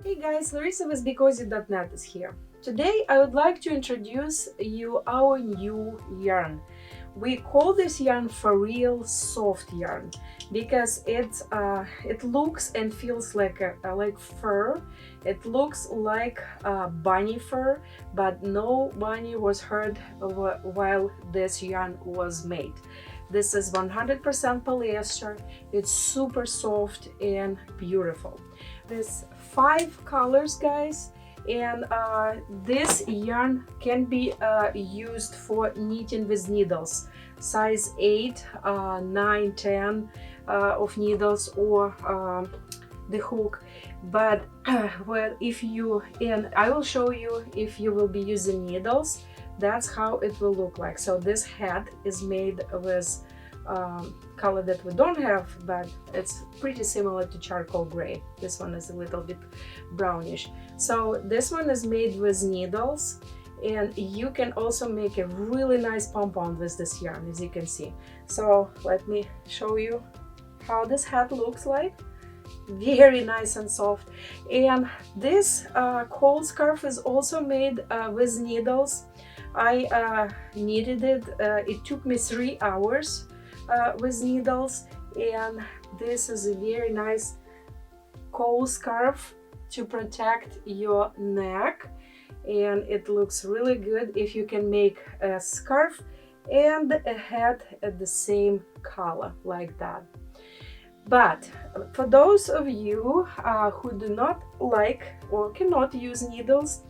Hey guys, Larissa with Becozi.net is here. Today I would like to introduce you our new yarn. We call this yarn Furreal soft yarn because it looks and feels like fur. It looks like bunny fur, but no bunny was hurt while this yarn was made. This is 100% polyester. It's super soft and beautiful. There's 5 colors, guys, and this yarn can be used for knitting with needles size 8, 9, 10 of needles, or the hook. But well, if you, and I will show you if you will be using needles, that's how it will look like. So this hat is made with color that we don't have, but it's pretty similar to charcoal gray. This one is a little bit brownish. So this one is made with needles, and you can also make a really nice pom-pom with this yarn, as you can see. So let me show you how this hat looks like. Very nice and soft. And this cowl scarf is also made with needles. I knitted it. It took me 3 hours with needles, and this is a very nice cowl scarf to protect your neck, and it looks really good if you can make a scarf and a hat at the same color like that. But for those of you who do not like or cannot use needles,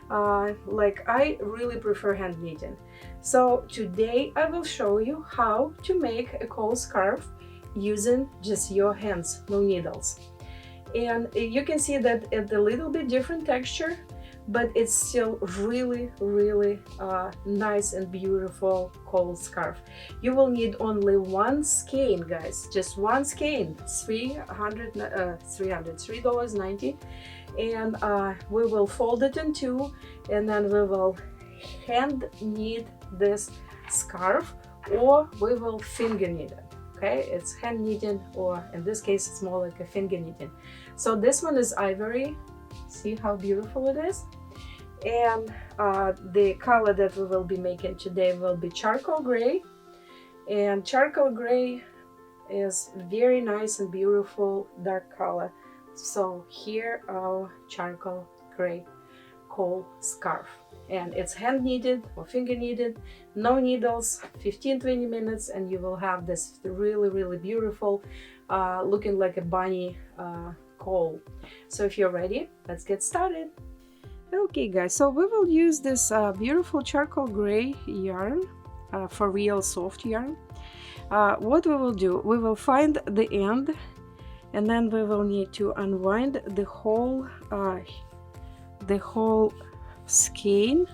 like I really prefer hand knitting. So today I will show you how to make a cowl scarf using just your hands, no needles. And you can see that it's a little bit different texture, but it's still really nice and beautiful cowl scarf. You will need only one skein, guys, just one skein, $3.90, and we will fold it in 2, and then we will hand knit this scarf, or we will finger knit it. Okay, it's hand knitting, or in this case it's more like a finger knitting. So this one is ivory. See how beautiful it is. And the color that we will be making today will be charcoal gray, and charcoal gray is very nice and beautiful dark color. So here our charcoal gray cowl scarf, and it's hand knitted or finger knitted, no needles, 15-20 minutes, and you will have this really beautiful looking like a bunny cowl. So if you're ready, let's get started. Okay guys, so we will use this beautiful charcoal gray yarn, Furreal soft yarn. What we will do, we will find the end, and then we will need to unwind the whole skein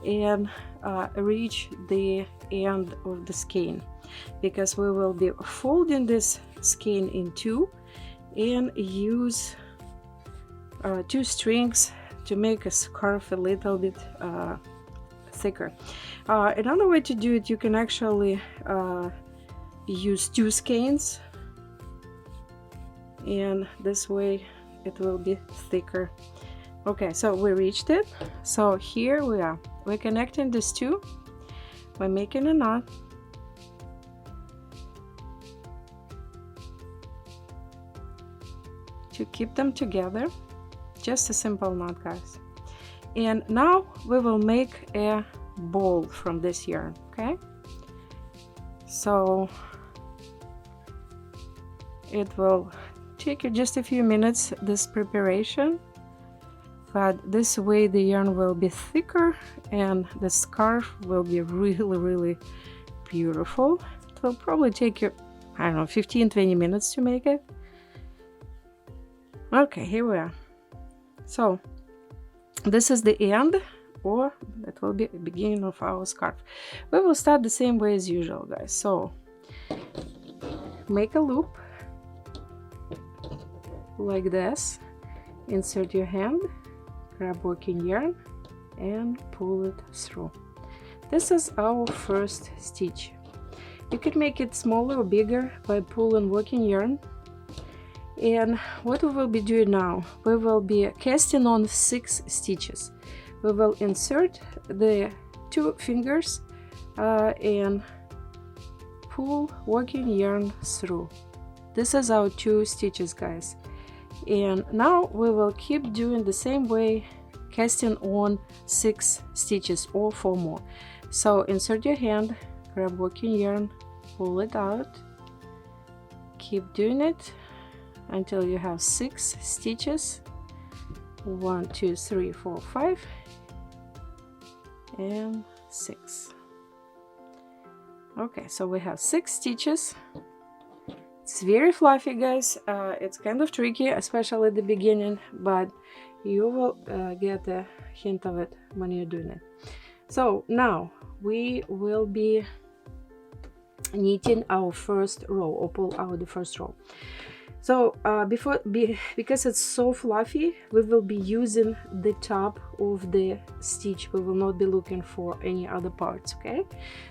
and reach the end of the skein, because we will be folding this skein in 2 and use 2 strings to make a scarf a little bit thicker. Another way to do it, you can actually use 2 skeins, and this way it will be thicker. Okay, so we reached it. So here we are. We're connecting these 2. We're making a knot. To keep them together. Just a simple knot, guys. And now we will make a ball from this yarn. Okay, so it will take you just a few minutes, this preparation, but this way the yarn will be thicker and the scarf will be really beautiful. It will probably take you, I don't know, 15-20 minutes to make it. Okay, here we are. So this is the end, or that will be the beginning of our scarf. We will start the same way as usual, guys. So make a loop like this, insert your hand, grab working yarn and pull it through. This is our first stitch. You could make it smaller or bigger by pulling working yarn, And what we will be doing now, we will be casting on 6 stitches. We will insert the 2 fingers and pull working yarn through. This is our 2 stitches, guys. And now we will keep doing the same way, casting on 6 stitches or 4 more. So insert your hand, grab working yarn, pull it out, keep doing it until you have 6 stitches. 1, 2, 3, 4, 5 and 6. Okay, so we have 6 stitches. It's very fluffy, guys. It's kind of tricky, especially at the beginning, but you will get a hint of it when you're doing it. So now we will be knitting our first row, or pull out the first row. So because it's so fluffy, we will be using the top of the stitch. We will not be looking for any other parts. Okay,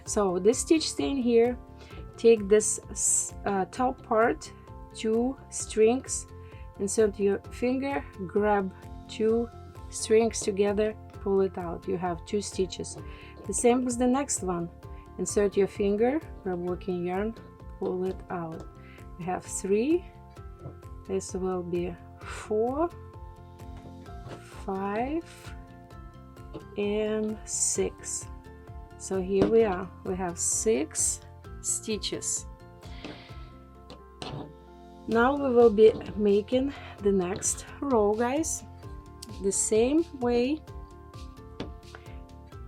so this stitch staying here. Take this top part, 2 strings, insert your finger, grab 2 strings together, pull it out. You have 2 stitches. The same as the next one. Insert your finger, grab working yarn, pull it out. You have 3. This will be 4, 5 and 6. So here we are. We have 6 stitches. Now we will be making the next row, guys. The same way.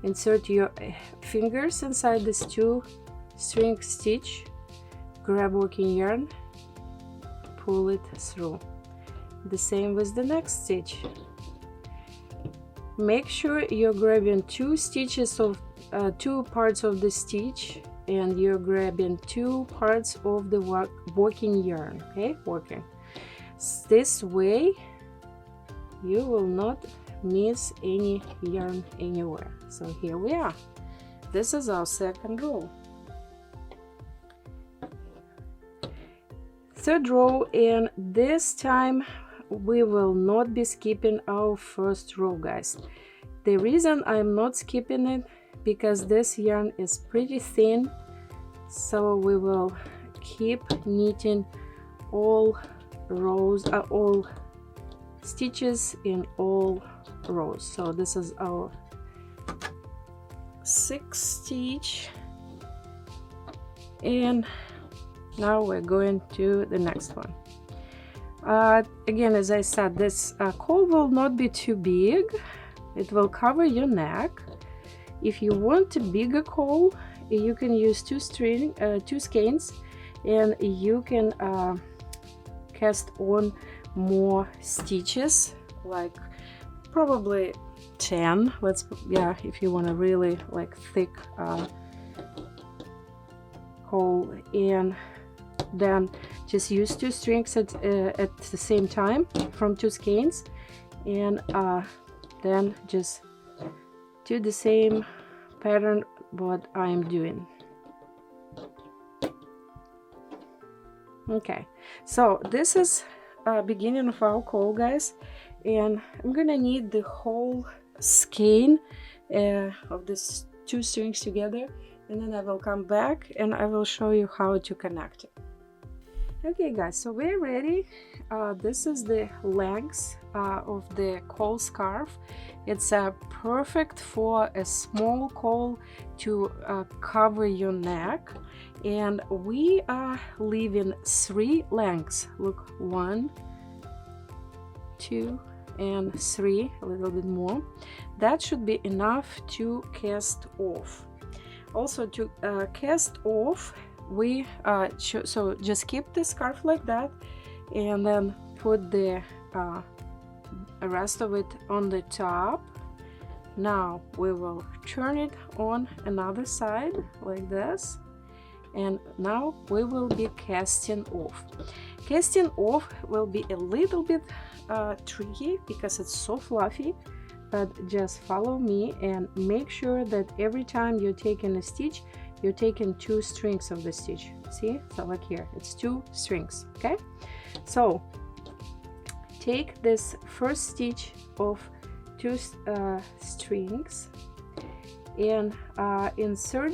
Insert your fingers inside this 2 string stitch, grab working yarn, pull it through. The same with the next stitch. Make sure you're grabbing 2 stitches of 2 parts of the stitch, and you're grabbing 2 parts of the working yarn. Okay, working this way you will not miss any yarn anywhere. So here we are. This is our second row. Third row, and this time we will not be skipping our first row, guys. The reason I'm not skipping it, because this yarn is pretty thin, so we will keep knitting all rows, all stitches in all rows. So this is our 6th stitch, and now we're going to the next one. Again, as I said, this cowl will not be too big. It will cover your neck. If you want a bigger cowl, you can use 2 skeins, and you can cast on more stitches, like probably 10. If you want a really like thick cowl, and then just use 2 strings at the same time from 2 skeins, and then just do the same pattern what I'm doing. Okay, so this is beginning of our cowl, guys, and I'm gonna need the whole skein of these 2 strings together, and then I will come back and I will show you how to connect it. Okay, guys, so we're ready. This is the length of the cowl scarf. It's perfect for a small cowl to cover your neck, and we are leaving 3 lengths. Look, 1, 2 and 3, a little bit more. That should be enough to cast off. Also, to cast off, we so just keep the scarf like that, and then put the rest of it on the top. Now we will turn it on another side like this, and now we will be casting off. Casting off will be a little bit tricky because it's so fluffy, but just follow me and make sure that every time you're taking a stitch, you're taking 2 strings of the stitch. See, so like here it's 2 strings. Okay, so take this first stitch of 2 strings and insert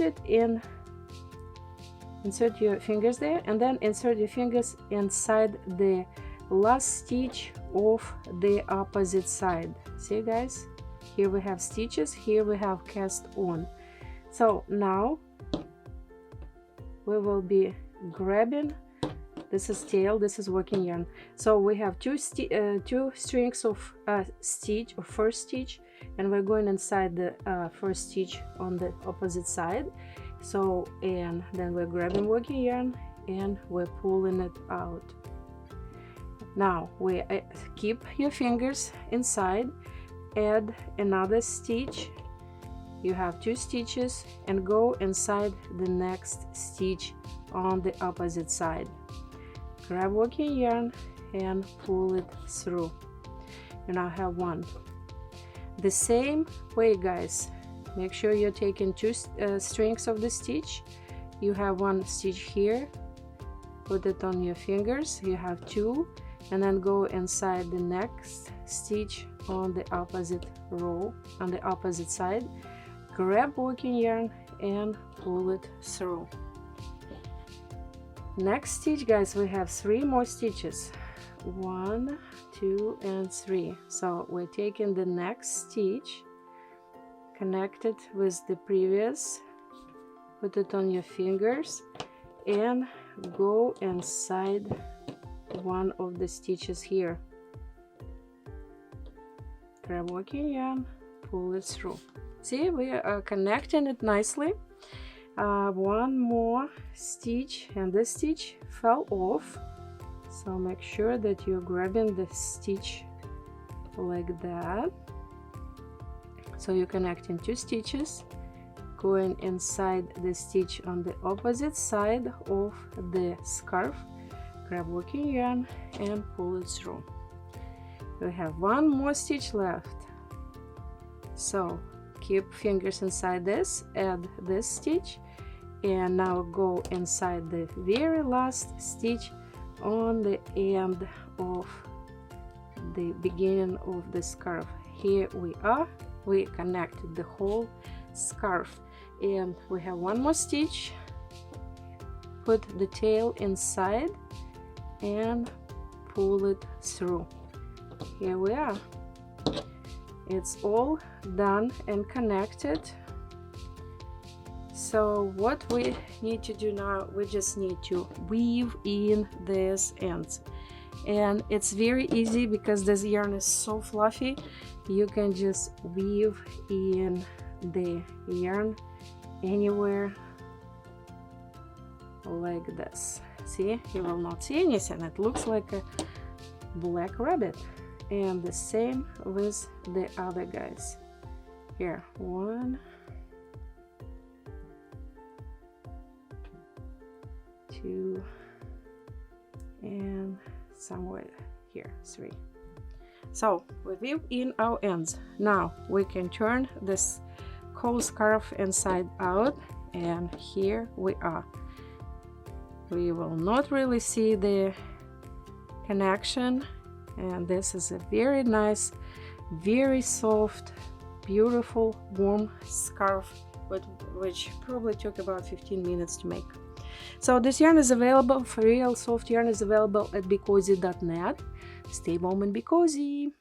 your fingers there, and then insert your fingers inside the last stitch of the opposite side. See guys, here we have stitches, here we have cast on. So now we will be grabbing, this is tail, this is working yarn. So we have two strings of stitch, or first stitch, and we're going inside the first stitch on the opposite side. So, and then we're grabbing working yarn and we're pulling it out. Now we keep your fingers inside, add another stitch, you have 2 stitches, and go inside the next stitch on the opposite side. Grab working yarn and pull it through. You now have 1. The same way guys, make sure you're taking 2 strings of the stitch. You have 1 stitch here, put it on your fingers, you have 2, and then go inside the next stitch on the opposite row, on the opposite side. Grab working yarn and pull it through. Next stitch guys, we have 3 more stitches, 1, 2 and 3. So we're taking the next stitch, connect it with the previous, put it on your fingers and go inside one of the stitches here. Grab working yarn, pull it through. See, we are connecting it nicely. 1 more stitch, and this stitch fell off, so make sure that you're grabbing the stitch like that. So you're connecting 2 stitches, going inside the stitch on the opposite side of the scarf, grab working yarn and pull it through. We have 1 more stitch left, so keep fingers inside this, add this stitch, and now go inside the very last stitch on the end of the beginning of the scarf. Here we are, we connected the whole scarf, and we have 1 more stitch, put the tail inside and pull it through. Here we are, it's all done and connected. So what we need to do now, we just need to weave in these ends, and it's very easy because this yarn is so fluffy. You can just weave in the yarn anywhere like this. See, you will not see anything, it looks like a black rabbit. And the same with the other guys. Here, 1, 2, and somewhere here 3. So we weave in our ends. Now we can turn this cowl scarf inside out, and here we are. We will not really see the connection, and this is a very nice, very soft, beautiful, warm scarf, which probably took about 15 minutes to make. So this yarn is available, Furreal soft yarn is available at becozi.net. Stay warm and be cozy.